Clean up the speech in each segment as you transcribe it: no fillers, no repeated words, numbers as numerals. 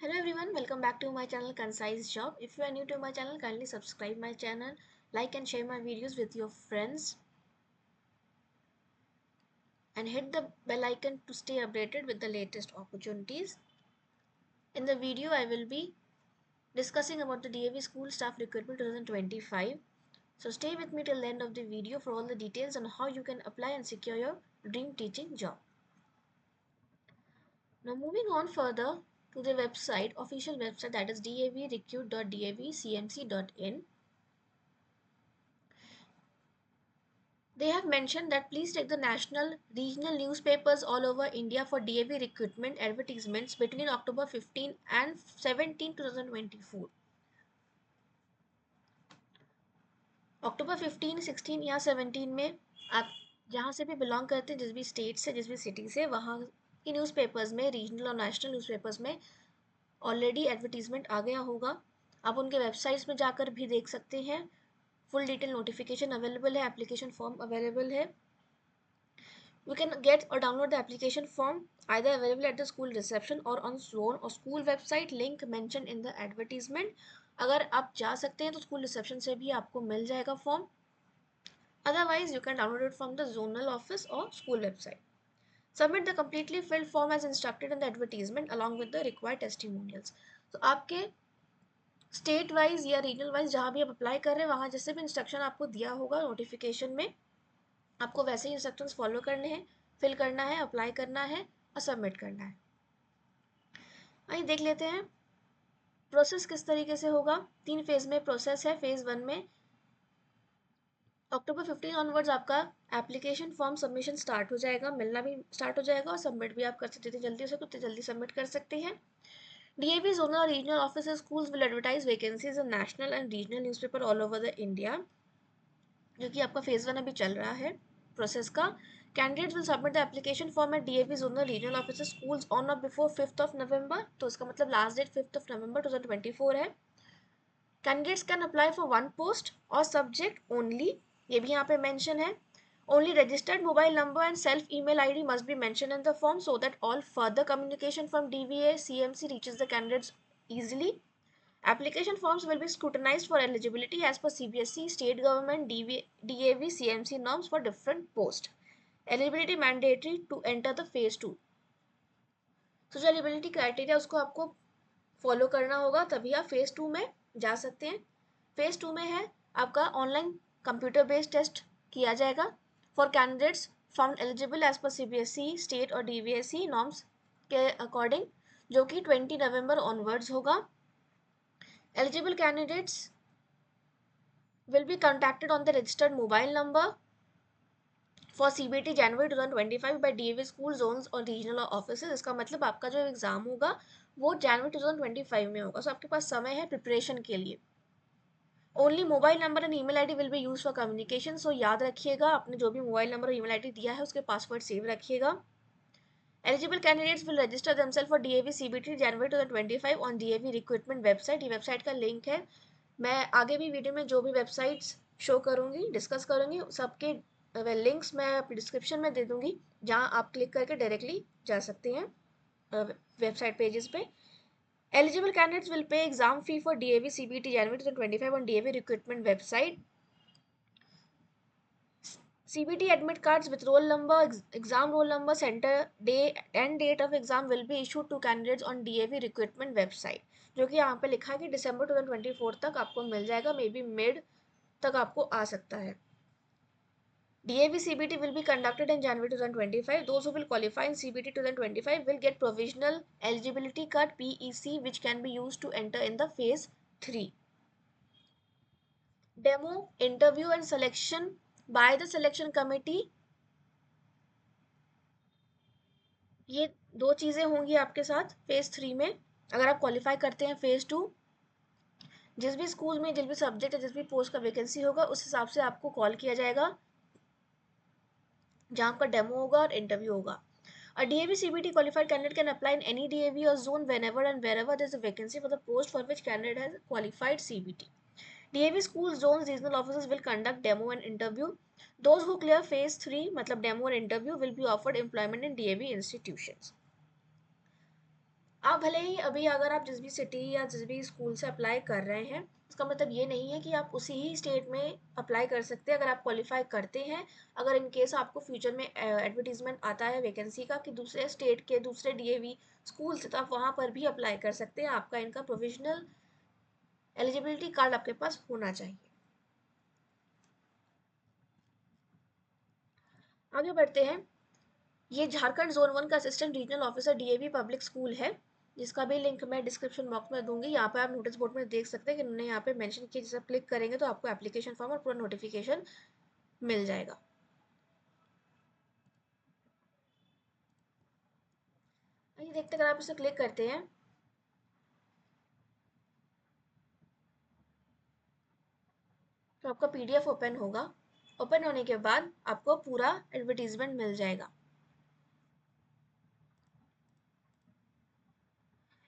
Hello everyone, welcome back to my channel Concise Job. If you are new to my channel, kindly subscribe my channel, like and share my videos with your friends and hit the bell icon to stay updated with the latest opportunities. In the video, I will be discussing about the DAV School Staff Recruitment 2025. So stay with me till the end of the video for all the details on how you can apply and secure your dream teaching job. Now moving on further to the website, official website, that is davrecruit.davcmc.in. They have mentioned that please check the national regional newspapers all over India for DAV recruitment advertisements between October 15 and 17 2024. अक्टूबर 15, 16 या 17 में आप जहाँ से भी belong करते हैं, जिस भी स्टेट से, जिस भी सिटी से, वहाँ की न्यूज़पेपर्स में, रीजनल और नेशनल न्यूज़पेपर्स में ऑलरेडी एडवर्टीजमेंट आ गया होगा. आप उनके वेबसाइट्स में जाकर भी देख सकते हैं. फुल डिटेल नोटिफिकेशन अवेलेबल है, एप्लीकेशन फॉर्म अवेलेबल है. You can get or download the application form either available at the school reception or on Zone or school website link mentioned in the advertisement. अगर आप जा सकते हैं तो school reception से भी आपको मिल जाएगा form. Otherwise, you can download it from the zonal office or school website. Submit the completely filled form as instructed in the advertisement along with the required testimonials. तो आपके स्टेट वाइज या regional wise जहाँ भी आप apply कर रहे हैं वहाँ जैसे भी इंस्ट्रक्शन आपको दिया होगा नोटिफिकेशन में, आपको वैसे ही इंस्ट्रक्शंस फॉलो करने हैं, फिल करना है, अप्लाई करना है और सबमिट करना है. आइए देख लेते हैं प्रोसेस किस तरीके से होगा. 3 फेज में प्रोसेस है. फेज 1 में अक्टूबर 15 ऑनवर्ड्स आपका एप्लीकेशन फॉर्म सबमिशन स्टार्ट हो जाएगा, मिलना भी स्टार्ट हो जाएगा और सबमिट भी आप कर सकते, जितनी जल्दी हो सके उतनी जल्दी सबमिट कर सकते हैं. DAV zonal और regional officers schools will advertise vacancies in national and regional newspaper all over the India, जो कि आपका फेज 1 अभी चल रहा है प्रोसेस का. Candidates will submit the application form at DAV zonal regional officer schools on or before 5th of November. तो इसका मतलब last date 5th of November 2024 है. Candidates can apply for one post or subject only. ये भी यहाँ पे mention है. Only registered mobile number and self email ID must be mentioned in the form so that all further communication from DVA CMC reaches the candidates easily. Application forms will be scrutinized for eligibility as per CBSE, state government, DAV, CMC norms for different posts. Eligibility mandatory to enter the phase 2. तो जो eligibility criteria उसको आपको follow करना होगा तभी आप phase 2 में जा सकते हैं. फेज 2 में है आपका ऑनलाइन कंप्यूटर बेस्ड टेस्ट किया जाएगा for candidates found eligible as per CBSE, state और DVSE नॉर्म्स के अकॉर्डिंग, जो कि 20 नवंबर ऑनवर्ड्स होगा. Eligible candidates will be contacted on the registered mobile number for CBT January 2025 by DAV school zones और regional offices. इसका मतलब आपका जो एग्जाम होगा वो जनवरी 2025 में होगा. सो आपके पास समय है प्रिपरेशन के लिए. Only mobile number and email ID will be use for communication. So याद रखिएगा, आपने जो भी मोबाइल नंबर और ईमेल आईडी दिया है उसके पासवर्ड सेव रखिएगा. Eligible candidates will register themselves for DAV CBT January 2025 on DAV recruitment website. ये वेबसाइट का लिंक है. मैं आगे भी वीडियो में जो भी वेबसाइट्स शो करूँगी, डिस्कस करूँगी, सबके लिंक्स मैं डिस्क्रिप्शन में दे दूँगी, जहाँ आप क्लिक करके डायरेक्टली जा सकते हैं वेबसाइट पेजेस पे. Eligible candidates will pay exam fee for DAV CBT January 2025 on DAV recruitment website. CBT admit cards with roll number, exam roll number, center, day and date of exam will be issued to candidates on DAV recruitment website. जो कि यहाँ पे लिखा है कि दिसंबर 2024 तक आपको मिल जाएगा, मे बी मिड तक आपको आ सकता है. DAV CBT will be conducted in January 2025. Those who will qualify in CBT 2025 will get provisional eligibility card PEC, which can be used to enter in the phase 3. Demo, interview and selection by the selection committee. ये 2 चीज़ें होंगी आपके साथ phase 3 में. अगर आप qualify करते हैं फेज 2, जिस भी स्कूल में जिस भी सब्जेक्ट या जिस भी पोस्ट का वैकेंसी होगा उस हिसाब से आपको कॉल किया जाएगा, जहाँ आपका डेमो होगा और इंटरव्यू होगा. A DAV CBT qualified candidate can apply in any DAV or zone whenever and wherever there is a vacancy for the post for which candidate has qualified CBT. DAV school zones regional officers will conduct demo and interview. Those who clear phase 3 मतलब demo और interview will be offered employment in DAV institutions. अब भले ही अभी अगर आप जिस भी city या जिस भी स्कूल से अप्लाई कर रहे हैं, इसका मतलब ये नहीं है कि आप उसी ही स्टेट में अप्लाई कर सकते हैं अगर आप क्वालिफाई करते हैं। अगर इन केस आपको फ्यूचर में एडवर्टीजमेंट आता है वैकेंसी का कि दूसरे स्टेट के दूसरे डीएवी स्कूल से, तो आप वहाँ पर भी अप्लाई कर सकते हैं। आपका इनका प्रोविजनल एलिजिबिलिटी कार्ड आपके पास होना चाहिए। आगे बढ़ते हैं। ये झारखंड जोन 1 का assistant regional officer DAV public school है, जिसका भी लिंक मैं डिस्क्रिप्शन बॉक्स में दूंगी। यहाँ पे आप नोटिस बोर्ड में देख सकते हैं कि उन्होंने यहाँ पे मेंशन किया, जैसे क्लिक करेंगे तो आपको एप्लीकेशन फॉर्म और पूरा नोटिफिकेशन मिल जाएगा। आइए देखते हैं, अगर आप इसे क्लिक करते हैं तो आपका पीडीएफ ओपन होगा। ओपन होने के बाद आपको पूरा एडवर्टीजमेंट मिल जाएगा।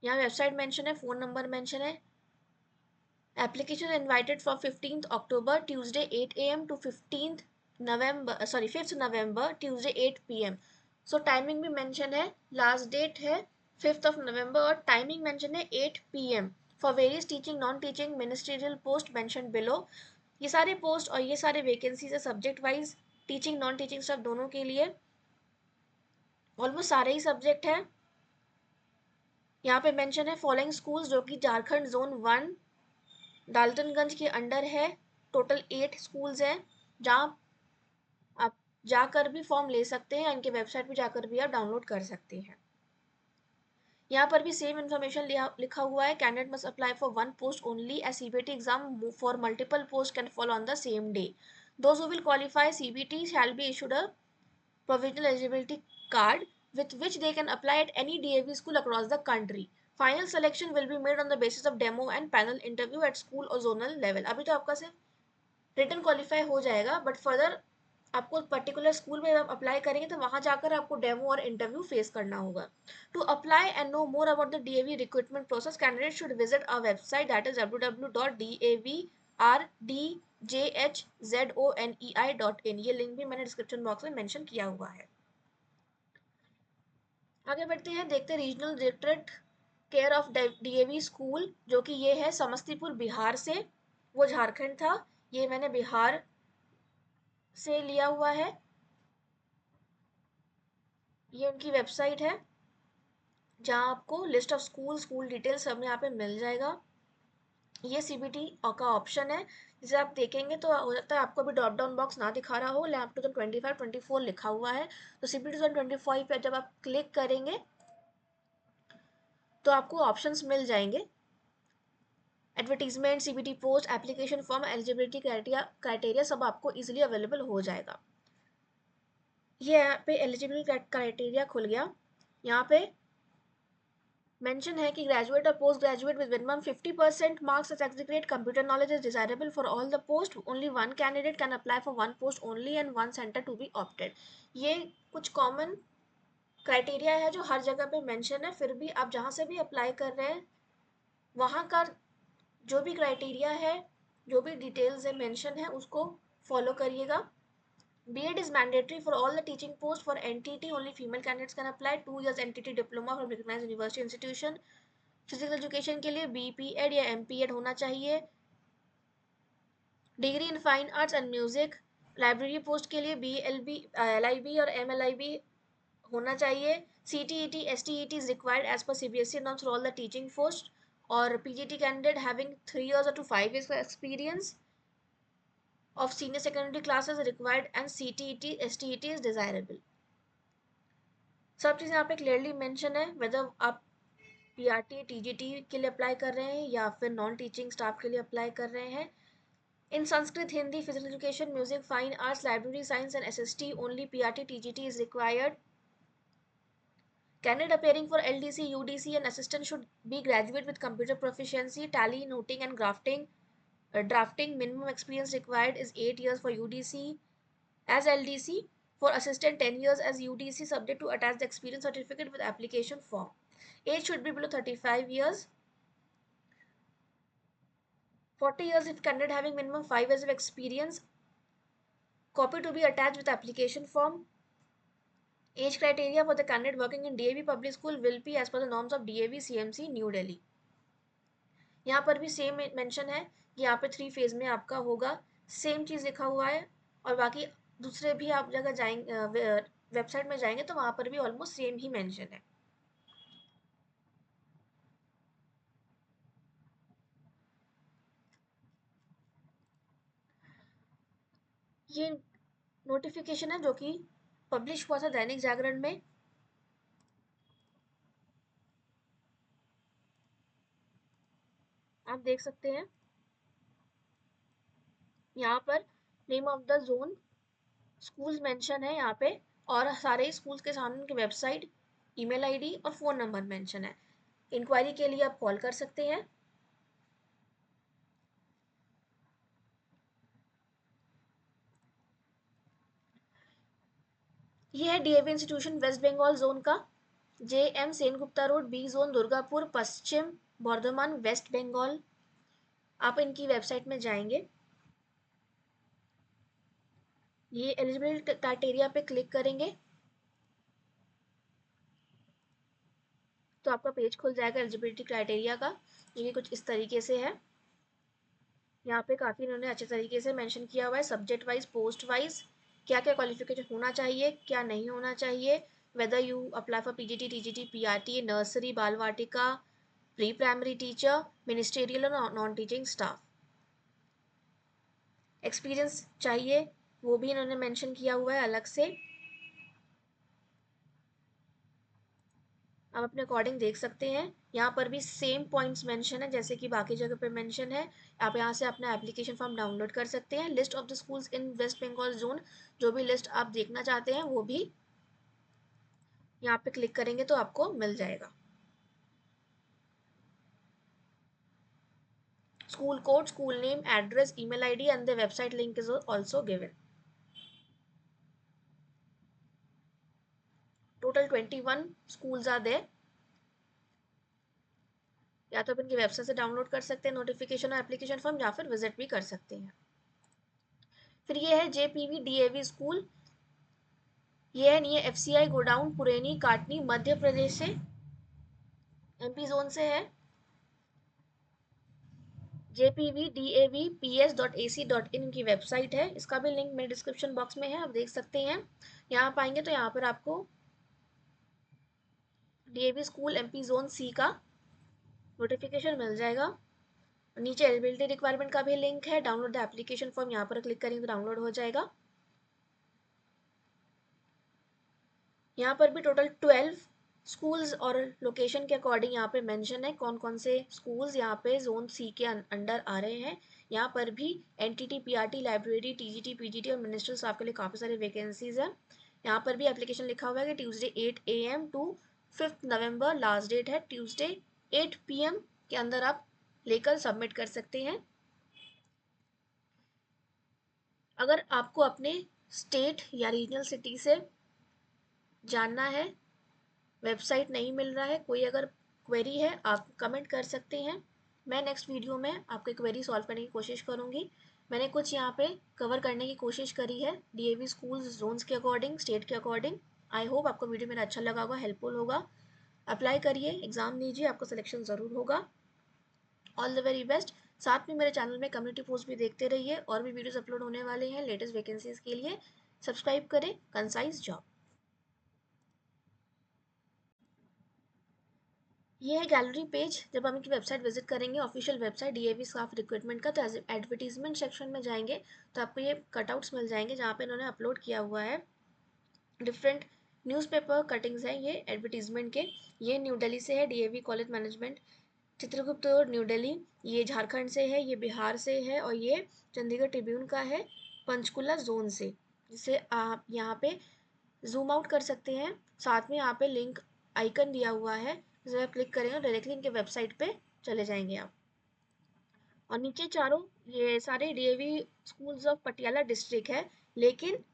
यहाँ वेबसाइट मेंशन है, फोन नंबर मेंशन है। Application invited for 15th October Tuesday 8 AM to 15th November, sorry 5th November Tuesday 8 PM। So timing भी मेंशन है, लास्ट डेट है 5th of November और टाइमिंग मेंशन है 8 PM for various teaching non teaching ministerial post mention below. ये सारे post और ये सारे वैकेंसीज है subject wise, teaching non teaching staff दोनों के लिए। ऑलमोस्ट सारे ही सब्जेक्ट हैं। यहाँ पे मेंशन है फॉलोइंग स्कूल्स, जो कि झारखंड जोन 1 डाल्टनगंज के अंडर है। टोटल 8 स्कूल्स हैं जहाँ आप जाकर भी फॉर्म ले सकते हैं, इनके वेबसाइट पे जाकर भी आप डाउनलोड कर सकते हैं। यहाँ पर भी सेम इन्फॉर्मेशन लिखा हुआ है, candidate must apply for one post only as CBT exam for multiple post can follow on the same day. Those who will qualify CBT shall be issued a provisional eligibility card with which they can apply at any DAV school across the country. Final selection will be made on the basis of demo and panel interview at school or zonal level. अभी तो आपका सिर्फ return qualify हो जाएगा, but further आपको particular school में आप apply करेंगे तो वहां जाकर आपको डेमो और इंटरव्यू फेस करना होगा। To apply and know more about the DAV recruitment process, candidate should visit our website that is www.davrdjhzonei.in। ये लिंक भी मैंने डिस्क्रिप्शन बॉक्स में मेंशन किया हुआ है। आगे बढ़ते हैं, देखते हैं regional directorate care of DAV school, जो कि ये है समस्तीपुर बिहार से, वो झारखंड था, ये मैंने बिहार से लिया हुआ है। ये उनकी वेबसाइट है जहाँ आपको list of school school details सब यहाँ पे मिल जाएगा। ये सीबीटी का ऑप्शन है, जिसे आप देखेंगे तो हो सकता है आपको भी ड्रॉप डाउन बॉक्स ना दिखा रहा हो, लैब 2025-24 लिखा हुआ है। तो सीबीटी 2025 पे जब आप क्लिक करेंगे तो आपको ऑप्शंस मिल जाएंगे, advertisement, CBT post, application form, eligibility criteria सब आपको इजीली अवेलेबल हो जाएगा। ये यहाँ पे एलिजिबिलिटी क्राइटेरिया खुल गया। यहाँ पे मेंशन है कि ग्रेजुएट और post graduate with minimum 50% marks as aggregate computer knowledge is desirable for all the post. Only one candidate can apply for one post only and one center to be opted. ये कुछ common criteria है जो हर जगह पे mention है, फिर भी आप जहाँ से भी अप्लाई कर रहे हैं वहाँ का जो भी क्राइटेरिया है, जो भी डिटेल्स है मेंशन है, उसको फॉलो करिएगा। B.Ed is mandatory for all the teaching posts. For NTT, only female candidates can apply. 2 years NTT diploma from recognized university institution. Physical education के लिए BPEd या MPEd होना चाहिए। Degree in fine arts and music. Library post के लिए BLB, LIB और MLIB होना चाहिए। CTET, STET is required as per CBSE norms for all the teaching posts. और PGT candidate having 3 years or to 5 years experience of senior secondary classes required and CTET, STET is desirable. सब चीज़ यहाँ पे clearly mention है, weather आप PRT TGT के लिए apply कर रहे हैं या फिर नॉन टीचिंग स्टाफ के लिए अप्लाई कर रहे हैं। In Sanskrit, Hindi, physical education, music, fine arts, library science and SST, only PRT TGT is required. Candidate appearing for LDC, UDC and assistant should be graduate with computer proficiency, tally, noting and drafting. Minimum experience required is 8 years for UDC as LDC. For assistant 10 years as UDC, subject to attach the experience certificate with application form. Age should be below 35 years. 40 years if candidate having minimum 5 years of experience. Copy to be attached with application form. Age criteria for the candidate working in DAV public school will be as per the norms of DAV CMC New Delhi. यहाँ पर भी same mention है कि यहाँ पे 3 phase में आपका होगा, सेम चीज़ लिखा हुआ है। और बाकी दूसरे भी आप जगह जाएंगे, वेबसाइट में जाएंगे तो वहाँ पर भी ऑलमोस्ट सेम ही मेंशन है। ये नोटिफिकेशन है जो कि पब्लिश हुआ था दैनिक जागरण में। आप देख सकते हैं यहाँ पर name of the zone, schools mention है यहाँ पे, और सारे स्कूल्स के सामने उनकी वेबसाइट, ईमेल आईडी और फ़ोन नंबर मेंशन है। इंक्वायरी के लिए आप कॉल कर सकते हैं। ये है DAV institution West Bengal zone का, JM Sengupta road, B zone, Durgapur, Paschim Bardhaman, West Bengal. आप इनकी वेबसाइट में जाएंगे, ये एलिजिबिलिटी क्राइटेरिया पे क्लिक करेंगे तो आपका पेज खुल जाएगा एलिजिबिलिटी क्राइटेरिया का, जो कि कुछ इस तरीके से है। यहाँ पे काफ़ी इन्होंने अच्छे तरीके से मेंशन किया हुआ है, सब्जेक्ट वाइज, पोस्ट वाइज, क्या क्या क्वालिफिकेशन होना चाहिए, क्या नहीं होना चाहिए, whether you apply for PGT, TGT, PRT, nursery, बाल वाटिका, प्री प्राइमरी टीचर, मिनिस्टेरियल और नॉन टीचिंग स्टाफ। एक्सपीरियंस चाहिए वो भी इन्होंने मेंशन किया हुआ है अलग से। आप अपने अकॉर्डिंग देख सकते हैं, यहाँ पर भी सेम पॉइंट्स मेंशन है जैसे कि बाकी जगह पे मेंशन है। आप यहाँ से अपना एप्लीकेशन फॉर्म डाउनलोड कर सकते हैं। List of the schools in West Bengal zone, जो भी लिस्ट आप देखना चाहते हैं वो भी यहाँ पे क्लिक करेंगे तो आपको मिल जाएगा। School code, school name, address, email ID and the website link is also given. Total 21 schools are there. या तो आप इनकी वेबसाइट से डाउनलोड कर सकते हैं नोटिफिकेशन और एप्लीकेशन फॉर्म, या फिर विजिट भी कर सकते हैं। फिर ये है JPV DAV स्कूल, ये है नहीं, FCI गोडाउन, पुरैनी, काटनी, मध्य प्रदेश से, MP जोन से है। jpvdav.ps.ac.in की वेबसाइट है, इसका भी लिंक मेरे डिस्क्रिप्शन बॉक्स में है, आप देख सकते हैं। यहाँ पाएंगे तो यहाँ पर आपको DAV school MP zone C का नोटिफिकेशन मिल जाएगा। नीचे एलिजिबिलिटी रिक्वायरमेंट का भी लिंक है, डाउनलोड द एप्लीकेशन फॉर्म, यहाँ पर क्लिक करेंगे तो डाउनलोड हो जाएगा। यहाँ पर भी टोटल 12 स्कूल्स और लोकेशन के अकॉर्डिंग यहाँ पे मेंशन है कौन कौन से स्कूल्स यहाँ पे जोन सी के अंडर आ रहे हैं। यहाँ पर भी NTT, PRT, library, TGT, PGT और मिनिस्ट्रियल स्टाफ के लिए काफ़ी सारी वैकेंसीज है। यहाँ पर भी एप्लीकेशन लिखा हुआ है कि ट्यूसडे 8 AM टू 5 नवंबर लास्ट डेट है, ट्यूसडे 8 PM के अंदर आप लेकर सबमिट कर सकते हैं। अगर आपको अपने स्टेट या रीजनल सिटी से जानना है, वेबसाइट नहीं मिल रहा है, कोई अगर क्वेरी है आप कमेंट कर सकते हैं। मैं नेक्स्ट वीडियो में आपकी क्वेरी सॉल्व करने की कोशिश करूँगी। मैंने कुछ यहाँ पे कवर करने की कोशिश करी है डीएवी स्कूल्स जोन्स के अकॉर्डिंग, स्टेट के अकॉर्डिंग। आई होप आपको वीडियो मेरा अच्छा लगा होगा, हेल्पफुल होगा। अप्लाई करिए, एग्ज़ाम दीजिए, आपका सिलेक्शन ज़रूर होगा। All the very best. साथ में मेरे चैनल में कम्युनिटी पोस्ट भी देखते रहिए, और भी वीडियोस अपलोड होने वाले हैं लेटेस्ट वैकेंसीज़ के लिए। सब्सक्राइब करें कंसाइज जॉब। ये है गैलरी पेज। जब हम इनकी वेबसाइट विजिट करेंगे, official website DAV staff recruitment का, तो एडवर्टीजमेंट सेक्शन में जाएंगे तो आपको ये कटआउट्स मिल जाएंगे जहाँ पे इन्होंने अपलोड किया हुआ है डिफरेंट न्यूज़पेपर कटिंग्स हैं ये एडवर्टीजमेंट के। ये न्यू दिल्ली से है, DAV college management, Chitragupta new Delhi. ये झारखंड से है, ये बिहार से है, और ये चंडीगढ़ ट्रिब्यून का है, पंचकुला जोन से, जिसे आप यहाँ पे जूम आउट कर सकते हैं। साथ में यहाँ पे लिंक आइकन दिया हुआ है, जिसे आप क्लिक करेंगे डायरेक्टली इनके वेबसाइट पे चले जाएंगे आप। और नीचे चारों ये सारे DAV schools of Patiala district है, लेकिन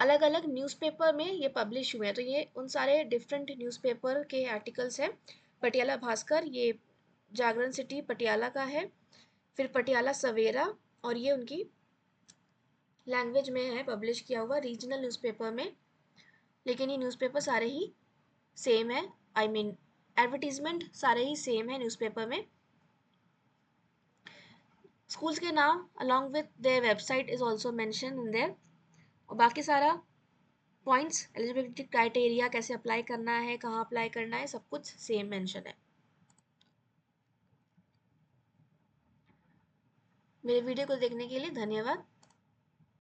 अलग अलग न्यूज़पेपर में ये पब्लिश हुए हैं। तो ये उन सारे डिफरेंट न्यूज़पेपर के आर्टिकल्स हैं। पटियाला भास्कर, ये जागरण सिटी पटियाला का है। फिर पटियाला सवेरा, और ये उनकी लैंग्वेज में है पब्लिश किया हुआ रीजनल न्यूज़पेपर में। लेकिन ये न्यूज़पेपर सारे ही सेम है, आई मीन एडवर्टीजमेंट सारे ही सेम है न्यूज़पेपर में। स्कूल्स के नाम along with their website is also mention in their, और बाकी सारा पॉइंट्स, एलिजिबिलिटी क्राइटेरिया, कैसे अप्लाई करना है, कहाँ अप्लाई करना है, सब कुछ सेम मेंशन है। मेरे वीडियो को देखने के लिए धन्यवाद।